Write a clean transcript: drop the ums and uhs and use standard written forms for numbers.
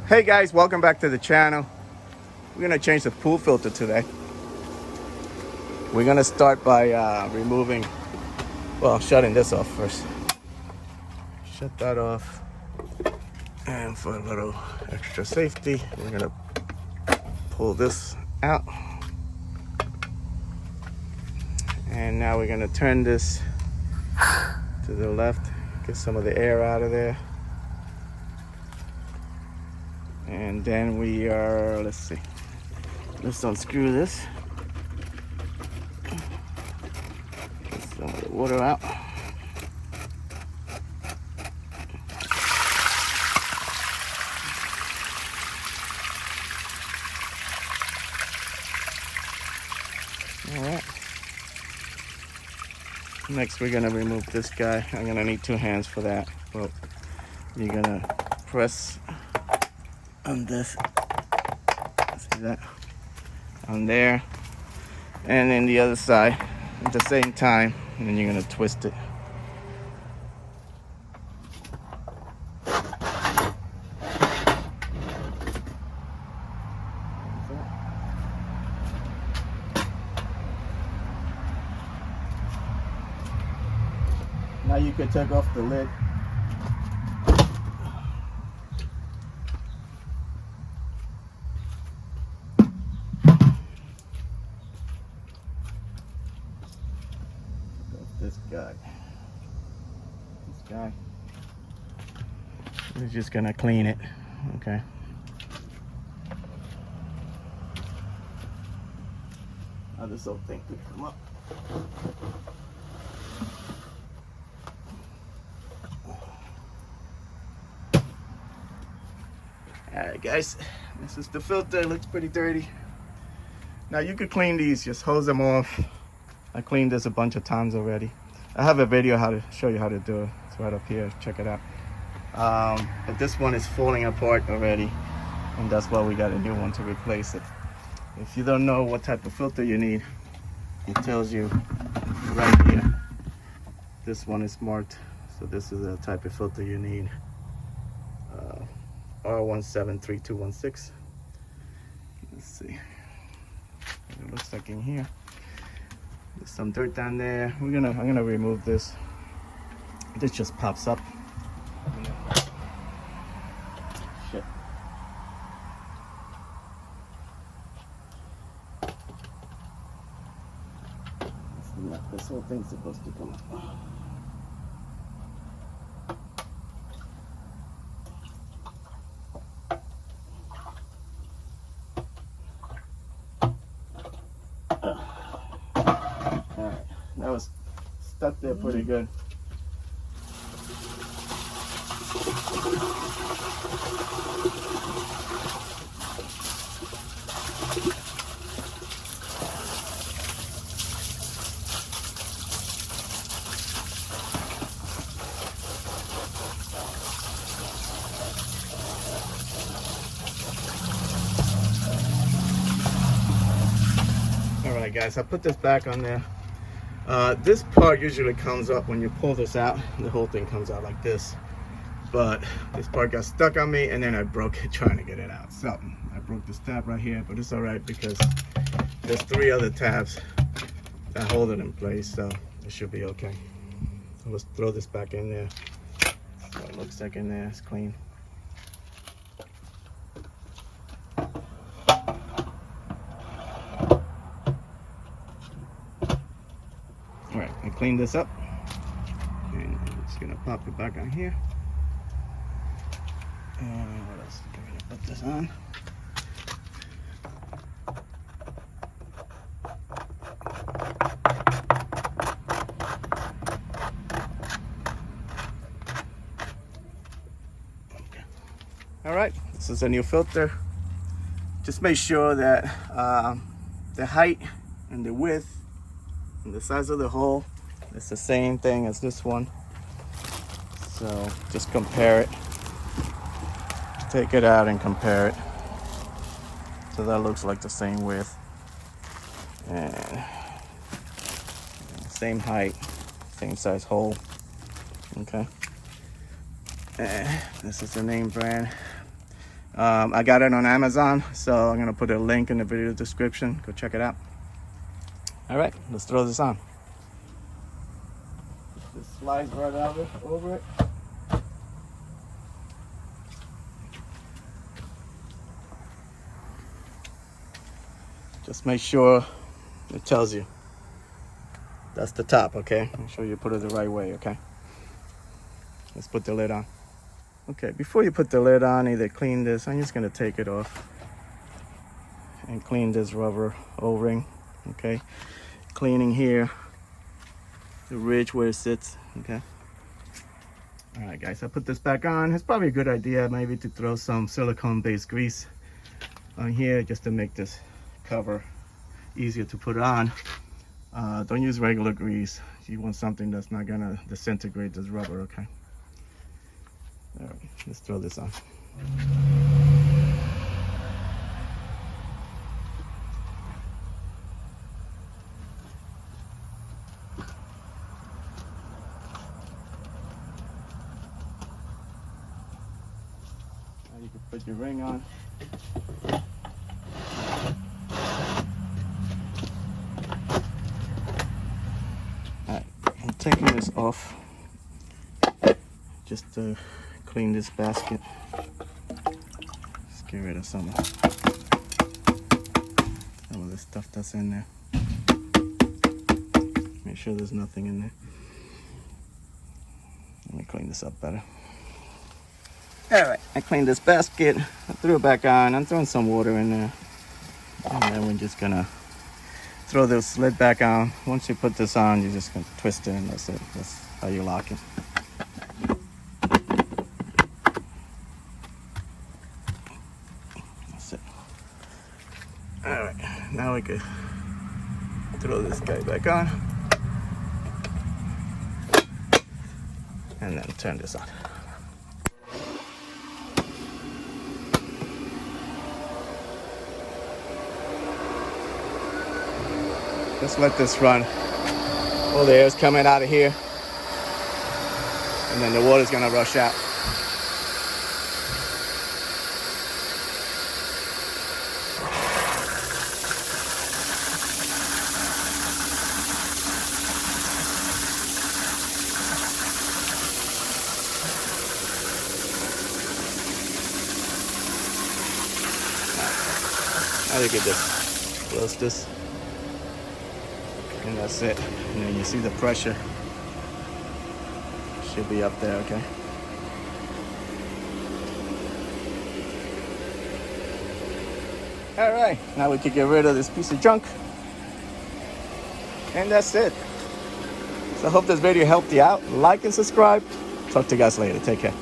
Hey guys, welcome back to the channel. We're gonna change the pool filter today. We're gonna start by shutting this off first. Shut that off. And for a little extra safety, we're gonna pull this out. And now we're gonna turn this to the left, get some of the air out of there. And then let's unscrew this. Get some of the water out. All right. Next, we're gonna remove this guy. I'm gonna need 2 hands for that. Well, you're gonna press on this. See that? On there, and then the other side at the same time, and then you're gonna twist it. Now you can take off the lid. This guy. We're just gonna clean it, okay? Now this whole thing could come up. Alright guys, this is the filter. It looks pretty dirty. Now you could clean these, just hose them off. I cleaned this a bunch of times already. I have a video how to show you how to do it. It's right up here, check it out. But this one is falling apart already, and that's why we got a new one to replace it. If you don't know what type of filter you need, it tells you right here. This one is marked, so this is the type of filter you need. R173216. Let's see what it looks like in here. There's some dirt down there. I'm gonna remove this. This just pops up. Shit. This whole thing's supposed to come up. Alright, that was stuck there pretty good. Alright guys, I put this back on there. This part usually comes up when you pull this out. The whole thing comes out like this. But this part got stuck on me, and then I broke it trying to get it out. So I broke this tab right here, but it's alright because there's 3 other tabs that hold it in place, so it should be okay. So let's throw this back in there. So it looks like in there, it's clean. Alright, I cleaned this up, and I'm just gonna pop it back on here. And what else? I'm gonna put this on. Okay. All right, this is a new filter. Just make sure that the height and the width and the size of the hole is the same thing as this one. So just compare it. Take it out and compare it. So that looks like the same width and same height, same size hole. Okay. This is the name brand. I got it on Amazon, so I'm gonna put a link in the video description. Go check it out. All right, let's throw this on. Just slides right over it. Just make sure it tells you. That's the top, okay? Make sure you put it the right way, okay? Let's put the lid on. Okay, before you put the lid on, either clean this. I'm just gonna take it off and clean this rubber O-ring, okay? Cleaning here, the ridge where it sits, okay? All right, guys, I put this back on. It's probably a good idea maybe to throw some silicone-based grease on here just to make this cover easier to put on. Don't use regular grease. You want something that's not gonna disintegrate this rubber, okay? All right, let's throw this on. Now you can put your ring on. I'm taking this off just to clean this basket. Just get rid of some of the stuff that's in there. Make sure there's nothing in there. Let me clean this up better. All right, I cleaned this basket. I threw it back on. I'm throwing some water in there. And then we're just gonna throw this lid back on. Once you put this on, you're just gonna twist it and that's it. That's how you lock it. That's it. All right, now we could throw this guy back on. And then turn this on. Just let this run. All the air is coming out of here. And then the water's gonna rush out. Now you can just close this. And that's it. And then you see the pressure should be up there, okay? All right, now we can get rid of this piece of junk. And that's it. So I hope this video helped you out. Like and subscribe. Talk to you guys later. Take care.